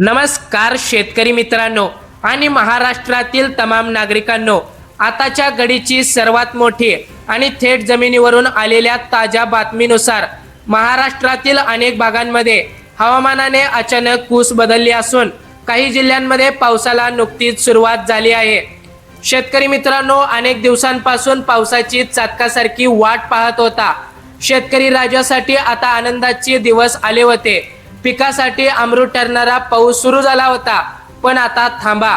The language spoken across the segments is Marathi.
नमस्कार शेतकरी मित्रांनो आणि महाराष्ट्रातील तमाम नागरिकांनो, आताच्या घडीची सर्वात मोठी आणि थेट जमिनीवरून आलेल्या ताज्या बातमीनुसार महाराष्ट्रातील अनेक भागांमध्ये हवामानाने अचानक कूस बदलली असून काही जिल्ह्यांमध्ये पावसाला नुकतीच सुरुवात झाली आहे। शेतकरी मित्रांनो, अनेक दिवसांपासून पावसाची चातकासारखी वाट पाहत होता। शेतकरी राजासाठी आता आनंदाचे दिवस आले होते। पिकासाठी अमृत ठरणारा पाऊस सुरू झाला होता, पण आता थांबा।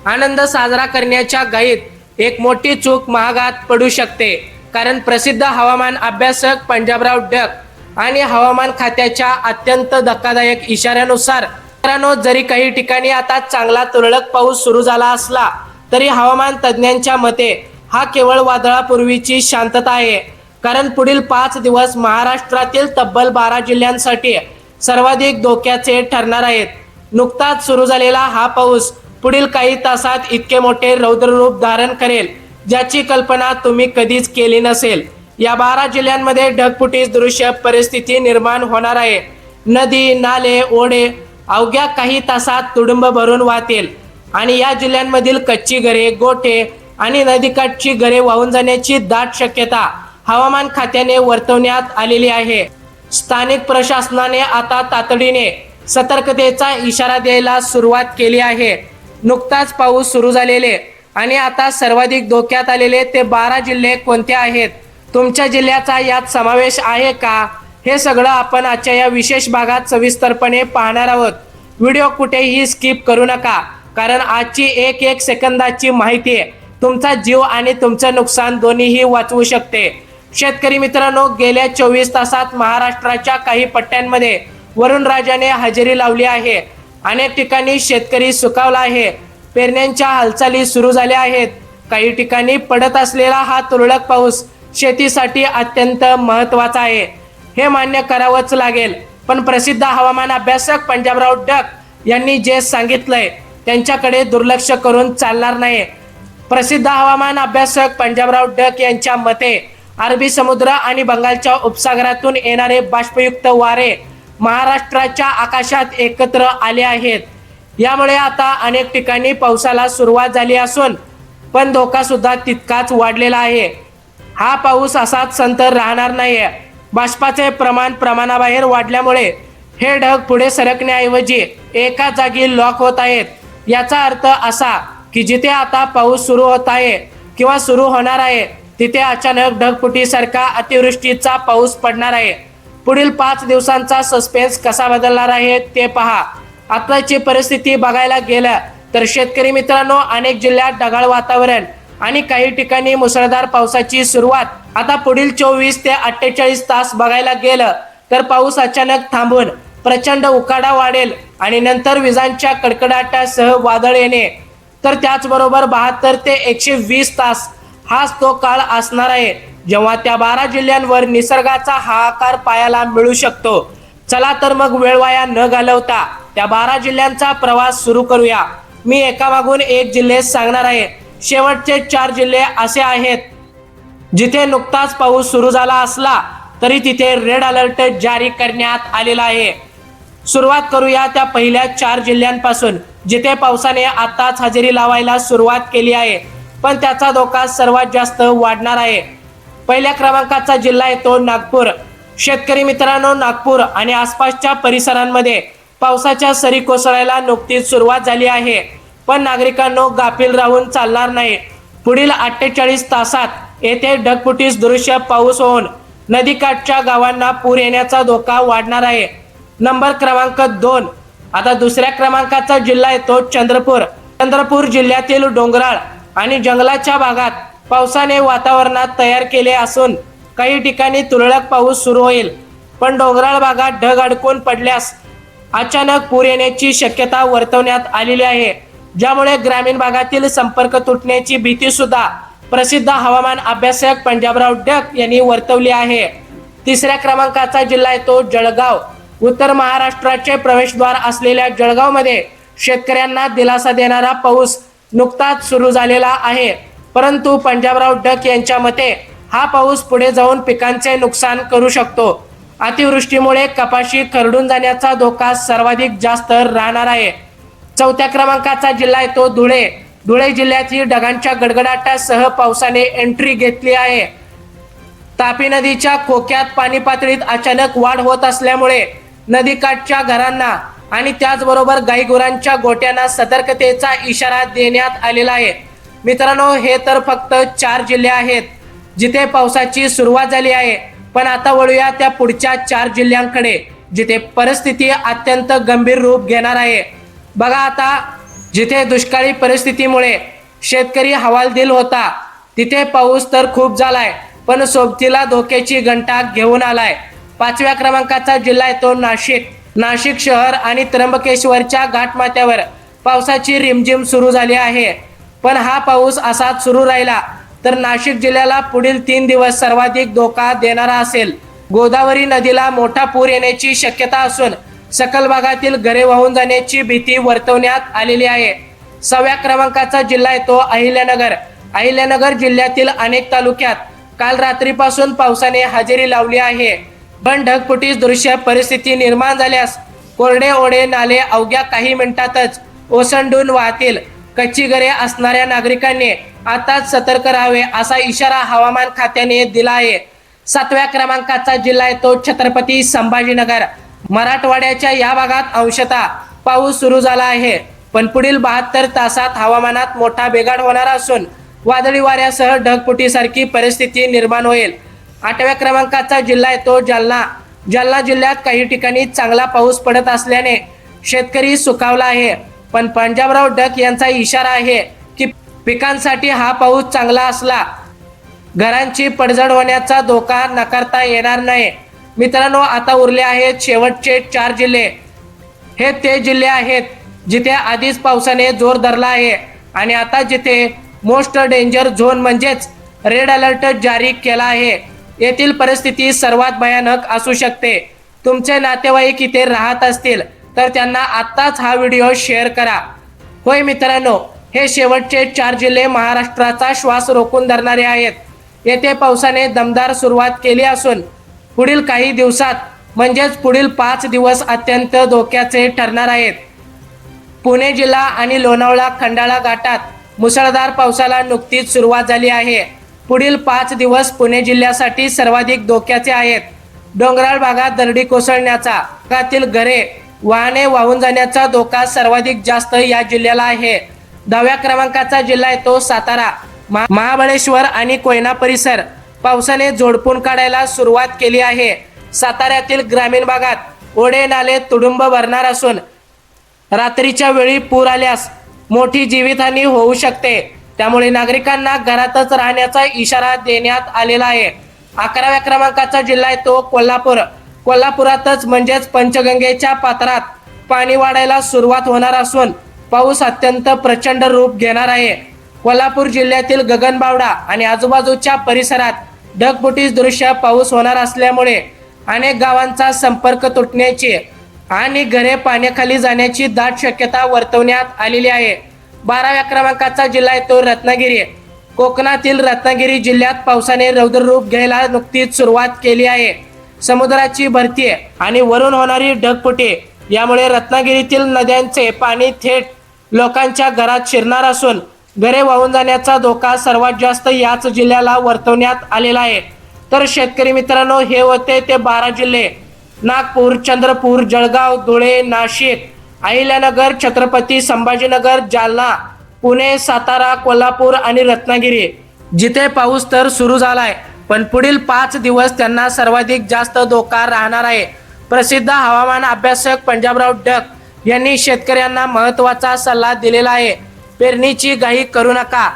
आनंद साजरा करण्याच्या घाईत एक मोठी चूक महागात पडू शकते, कारण प्रसिद्ध हवामान अभ्यासक पंजाबराव डक आणि हवामान खात्याच्या अत्यंत धक्कादायक इशाऱ्यानुसार मित्रांनो, जरी काही ठिकाणी आता चांगला तुरळक पाऊस सुरू झाला असला तरी हवामान तज्ज्ञांच्या मते हा केवळ वादळापूर्वीची शांतता आहे, कारण पुढील 5 दिवस महाराष्ट्रातील तब्बल 12 जिल्ह्यांसाठी सर्वाधिक धोक्याचे ठरणार आहेत। नुकताच सुरू झालेला हा पाऊस पुढील काही तासात इतके मोठे रौद्ररूप धारण करेल, ज्याची कल्पना तुम्ही कधीच केली नसेल। या 12 जिल्ह्यांमध्ये ढगफुटी दृश्य परिस्थिती निर्माण होणार आहे। नदी, नाले, ओढे अवघ्या काही तासात तुडुंब भरून वाहतील आणि या जिल्ह्यांमधील कच्ची घरे, गोठे आणि नदीकाठची घरे वाहून जाण्याची दाट शक्यता हवामान खात्याने वर्तवण्यात आलेली आहे। स्थानिक प्रशासनाने आता तातडीने सतर्कतेचा इशारा द्यायला सुरुवात केली आहे। नुकताच पाऊस सुरू झालेले आणि आता सर्वाधिक धोक्यात आलेले ते 12 जिल्हे कोणते आहेत? तुमच्या जिल्ह्याचा यात समावेश आहे का? हे सगळं आपण आजच्या या विशेष भागात सविस्तरपणे पाहणार आहोत। व्हिडिओ कुठेही स्किप करू नका, कारण आजची एक सेकंदाची माहिती तुमचा जीव आणि तुमचं नुकसान दोन्हीही वाचवू शकते। शेतकरी मित्रांनो, गेल्या 24 तासात महाराष्ट्राच्या काही पट्ट्यांमध्ये वरुण राजाने हजेरी लावली आहे। अनेक ठिकाणी शेतकरी सुखावला आहे। पेरण्यांच्या हालचाली सुरू झाल्या आहेत। काही ठिकाणी पडत असलेला हा तुरळक पाऊस शेतीसाठी अत्यंत महत्त्वाचा आहे, हे मान्य करावंच लागेल। पण प्रसिद्ध हवामान अभ्यासक पंजाबराव डक यांनी जे सांगितलंय त्यांच्याकडे दुर्लक्ष करून चालणार नाही। प्रसिद्ध हवामान अभ्यासक पंजाबराव डक यांच्या मते अरबी समुद्र आणि बंगालच्या उपसागरातून येणारे बाष्पयुक्त वारे महाराष्ट्राच्या आकाशात एकत्र आले आहेत। यामुळे आता अनेक ठिकाणी पावसाला सुरुवात झाली असून पण धोका सुद्धा तितकाच वाढलेला आहे। हा पाऊस असाच संत राहणार नाहीये। बाष्पाचे प्रमाण प्रमाणाबाहेर वाढल्यामुळे हे ढग पुढे सरकण्याऐवजी एका जागी लॉक होत आहेत। याचा अर्थ असा की जिथे आता पाऊस सुरू होत आहे किंवा सुरू होणार आहे तिथे अचानक ढगफुटीसारखा अतिवृष्टीचा पाऊस पडणार आहे। पुढील 5 दिवसांचा सस्पेन्स कसा बदलणार आहे ते पहा। आताची परिस्थिती बघायला गेलं तर शेतकरी मित्रांनो, अनेक जिल्ह्यात ढगाळ वातावरण आणि काही ठिकाणी मुसळधार पावसाची सुरुवात। आता पुढील 24 ते 48 तास बघायला गेलं तर पाऊस अचानक थांबून प्रचंड उकाडा वाढेल आणि नंतर विजांच्या कडकडाटासह वादळ येणे। तर त्याचबरोबर 72 ते 120 तास हाच तो काळ असणार आहे जेव्हा त्या 12 जिल्ह्यांवर निसर्गाचा हाहाकार पाहायला मिळू शकतो। चला तर मग वेळ वाया न घालवता त्या 12 जिल्ह्यांचा प्रवास सुरू करूया। मी एकामागून एक जिल्हे सांगणार आहे। शेवटचे 4 जिल्हे असे आहेत जिथे नुकताच पाऊस सुरू झाला असला तरी तिथे रेड अलर्ट जारी करण्यात आलेला आहे। सुरुवात करूया त्या पहिल्या 4 जिल्ह्यांपासून, जिथे पावसाने आताच हजेरी लावायला सुरुवात केली आहे, पण त्याचा धोका सर्वात जास्त वाढणार आहे। पहिल्या क्रमांकाचा जिल्हा येतो नागपूर। शेतकरी मित्रांनो, नागपूर आणि आसपासच्या परिसरांमध्ये पावसाच्या सरी कोसळायला नुकतीच सुरुवात झाली आहे, पण नागरिकांनो गाफील राहून चालणार नाही। पुढील 48 तासात येथे ढगफुटीस दृश्य पाऊस होऊन नदीकाठच्या गावांना पूर येण्याचा धोका वाढणार आहे। नंबर क्रमांक 2, आता दुसऱ्या क्रमांकाचा जिल्हा येतो चंद्रपूर। चंद्रपूर जिल्ह्यातील डोंगराळ आणि जंगलाच्या भागात पावसाने वातावरणात तयार केले असून काही ठिकाणी तुरळक पाऊस सुरू होईल, पण डोंगराळ भागात ढग अडकून पडल्यास अचानक पूर येण्याची शक्यता वर्तवण्यात आलेली आहे, ज्यामुळे ग्रामीण भागातील संपर्क तुटण्याची भीती सुद्धा प्रसिद्ध हवामान अभ्यासक पंजाबराव डक यांनी वर्तवली आहे। तिसऱ्या क्रमांकाचा जिल्हा येतो जळगाव। उत्तर महाराष्ट्राचे प्रवेशद्वार असलेल्या जळगावमध्ये शेतकऱ्यांना दिलासा देणारा पाऊस नुकताच सुरू झालेला आहे, परंतु पंजाबराव डक यांच्या मते हा पाऊस पुढे जाऊन पिकांचे नुकसान करू शकतो। अतिवृष्टीमुळे कपाशी खरडून जाण्याचा धोका सर्वाधिक जास्त राहणार आहे। चौथ्या क्रमांकाचा जिल्हा आहे तो धुळे. धुळे जिल्ह्यातील ढगांच्या गडगडाटासह पावसाने एंट्री घेतली आहे. तापी नदीच्या खोक्यात पाणी पातळीत अचानक वाढ होत असल्यामुळे नदीकाठच्या घरांना आणि त्याचबरोबर गाईगुरांच्या गोट्यांना सतर्कतेचा इशारा देण्यात आलेला आहे. मित्रांनो, हे तर फक्त 4 जिल्हे आहेत जिथे पावसाची सुरुवात झाली आहे. पण आता वळूया त्या पुढच्या 4 जिल्ह्यांकडे जिथे परिस्थिती अत्यंत गंभीर रूप घेणार आहे. बघा, आता जिथे दुष्काळी परिस्थितीमुळे शेतकरी हवालदिल होता तिथे पाऊस तर खूप झालाय, पण सोबतीला धोक्याची घंटा घेऊन आलाय. 5व्या क्रमांकाचा जिल्हा आहे तो नाशिक. नाशिक शहर आणि त्र्यंबकेश्वरच्या घाटमाथ्यावर पावसाची रिमझिम सुरू झाली आहे. पण हा पाऊस असाच सुरू राहिला तर नाशिक जिल्ह्याला पुढील 3 दिवस सर्वाधिक धोका देणारा असेल. गोदावरी नदीला मोठा पूर येण्याची शक्यता असून सकल भागातील घरे वाहून जाण्याची भीती वर्तवण्यात आलेली आहे. 6व्या क्रमांकाचा जिल्हा आहे तो अहिल्यानगर. अहिल्यानगर जिल्ह्यातील अनेक तालुक्यात काल रात्रीपासून पावसाने हजेरी लावली आहे. पण ढगफुटी दृश्य परिस्थिती निर्माण झाल्यास कोरडे ओढे नाले अवघ्या काही मिनिटातच ओसंडून वाहतील. कच्ची घरे असणाऱ्या नागरिकांनी आताच सतर्क राहावे असा इशारा हवामान खात्याने दिला आहे. 7व्या क्रमांकाचा जिल्हा आहे तो छत्रपती संभाजीनगर. मराठवाड्याच्या या भागात अंशतः पाऊस सुरू झाला आहे, पण पुढील 72 तासात हवामानात मोठा बिघाड होणार असून वादळी वाऱ्यासह ढगफुटीसारखी परिस्थिती निर्माण होईल. 8व्या क्रमांकाचा जिल्हा आहे तो जालना. जालना जिल्ह्यात काही ठिकाणी चांगला पाऊस पडत असल्याने शेतकरी सुखावला आहे. पण पंजाबराव डक यांचा इशारा आहे की पिकांसाठी हा पाऊस चांगला असला घरांची पडझड होण्याचा धोका नाकारता येणार नाही. मित्रांनो, आता उरले आहेत शेवटचे 4 जिल्हे. हे ते जिल्हे आहेत जिथे आधीच पावसाने जोर धरला आहे आणि आता जिथे मोस्ट डेंजर झोन म्हणजेच रेड अलर्ट जारी केला आहे. येथील परिस्थिती सर्वात भयानक असू शकते. तुमचे नातेवाईक इथे राहत असतील तर त्यांना आत्ताच हा व्हिडिओ शेअर करा. होय मित्रांनो, हे शेवटचे 4 जिल्हे महाराष्ट्राचा श्वास रोखून धरणारे आहेत. येथे पावसाने दमदार सुरुवात केली असून पुढील काही दिवसात म्हणजेच पुढील 5 दिवस अत्यंत धोक्याचे ठरणार आहेत. पुणे जिल्हा आणि लोणावळा खंडाळा घाटात मुसळधार पावसाला नुकतीच सुरुवात झाली आहे. पुढील 5 दिवस पुणे जिल्ह्यासाठी सर्वाधिक धोक्याचे आहेत. डोंगराळ भागात दरडी कोसळण्याचा, भागातील घरे वाहने वाहून जाण्याचा धोका सर्वाधिक जास्त या जिल्ह्याला आहे. 10व्या क्रमांकाचा जिल्हा आहे तो सातारा. महाबळेश्वर आणि कोयना परिसर पावसाने झोडपून काढायला सुरुवात केली आहे. साताऱ्यातील ग्रामीण भागात ओढे नाले तुडुंब भरणार असून रात्रीच्या वेळी पूर आल्यास मोठी जीवितहानी होऊ शकते. त्यामुळे नागरिकांना घरातच राहण्याचा इशारा देण्यात आलेला आहे. 11व्या क्रमांकाचा जिल्हा आहे तो कोल्हापूर. कोल्हापुरातच म्हणजेच पंचगंगेच्या पात्रात पाणी वाढायला सुरुवात होणार असून पाऊस अत्यंत प्रचंड रूप घेणार आहे. कोल्हापूर जिल्ह्यातील गगनबावडा आणि आजूबाजूच्या परिसरात ढगफुटी दृश्य पाऊस होणार असल्यामुळे अनेक गावांचा संपर्क तुटण्याची आणि घरे पाण्याखाली जाण्याची दाट शक्यता वर्तवण्यात आलेली आहे. 12व्या क्रमांकाचा जिल्हा आहे तो रत्नागिरी. कोकणातील रत्नागिरी जिल्ह्यात पावसाने रौद्र रूप घ्यायला नुकतीच सुरुवात केली आहे. समुद्राची भरती आणि वरून होणारी ढगफुटी यामुळे रत्नागिरीतील नद्यांचे पाणी थेट लोकांच्या घरात शिरणार असून घरे वाहून जाण्याचा धोका सर्वात जास्त याच जिल्ह्याला वर्तवण्यात आलेला आहे. तर शेतकरी मित्रांनो, हे होते ते 12 जिल्हे. नागपूर, चंद्रपूर, जळगाव, धुळे, नाशिक, अहिल्यानगर, छत्रपती संभाजीनगर, जालना, पुणे, सातारा, कोल्हापूर आणि रत्नागिरी जिथे पाऊस तर सुरू झालाय, पण पुढील 5 दिवस त्यांना सर्वाधिक जास्त धोका राहणार आहे. प्रसिद्ध हवामान अभ्यासक पंजाबराव डक यांनी शेतकऱ्यांना महत्त्वाचा सल्ला दिलेला आहे. पेरणीची घाई करू नका.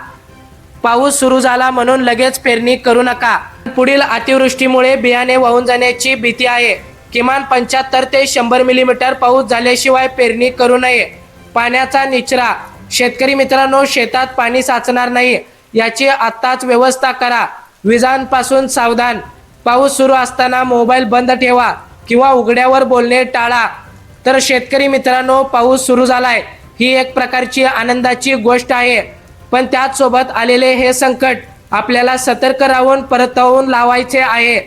पाऊस सुरू झाला म्हणून लगेच पेरणी करू नका. पुढील अतिवृष्टीमुळे बियाणे वाहून जाण्याची भीती आहे. किमान 75 ते 100 मिलीमीटर पाऊस झाल्याशिवाय पेरणी करू नये. पाण्याचा निचरा. शेतकरी मित्रांनो, शेतात पाणी साचणार नाही याची आत्ताच व्यवस्था करा. विजांपासून सावधान. पाऊस सुरू असताना मोबाईल बंद ठेवा किंवा उघड्यावर बोलणे टाळा. तर शेतकरी मित्रांनो, पाऊस सुरू झालाय ही एक प्रकारची आनंदाची गोष्ट आहे, पण त्याच सोबत आलेले हे संकट आपल्याला सतर्क राहून परतवून लावायचे आहे.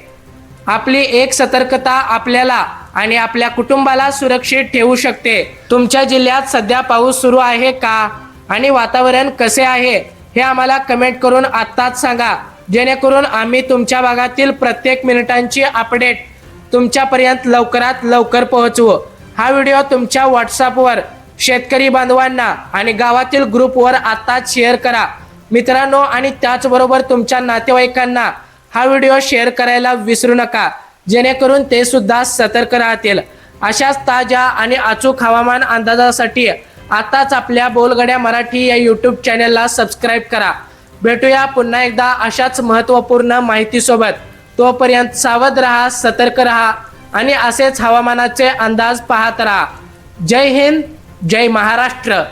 आपली एक सतर्कता आपल्याला आणि आपल्या कुटुंबाला सुरक्षित ठेवू शकते। तुमच्या जिल्ह्यात सध्या पाऊस सुरू आहे का आणि वातावरण कसे आहे हे आम्हाला कमेंट करून आत्ताच सांगा, जेणेकरून आम्ही तुमच्या भागातील प्रत्येक मिनिटांची अपडेट तुमच्यापर्यंत लवकरात लवकर पोहोचवू। हा व्हिडिओ तुमच्या व्हॉट्सअपवर शेतकरी बांधवांना आणि गावातील ग्रुपवर आत्ताच शेअर करा मित्रांनो, आणि त्याचबरोबर तुमच्या नातेवाईकांना हा व्हिडिओ शेअर करायला विसरू नका, जेणेकरून ते सुद्धा सतर्क राहतील। अशाच ताज्या आणि अचूक हवामान अंदाजासाठी आताच आपल्या बोलगड्या मराठी या यूट्यूब चॅनलला सबस्क्राईब करा। भेटूया पुन्हा एकदा अशाच महत्त्वपूर्ण माहितीसोबत। तोपर्यंत सावध रहा, सतर्क रहा आणि असेच हवामानाचे अंदाज पाहत रहा। जय हिंद, जय महाराष्ट्र।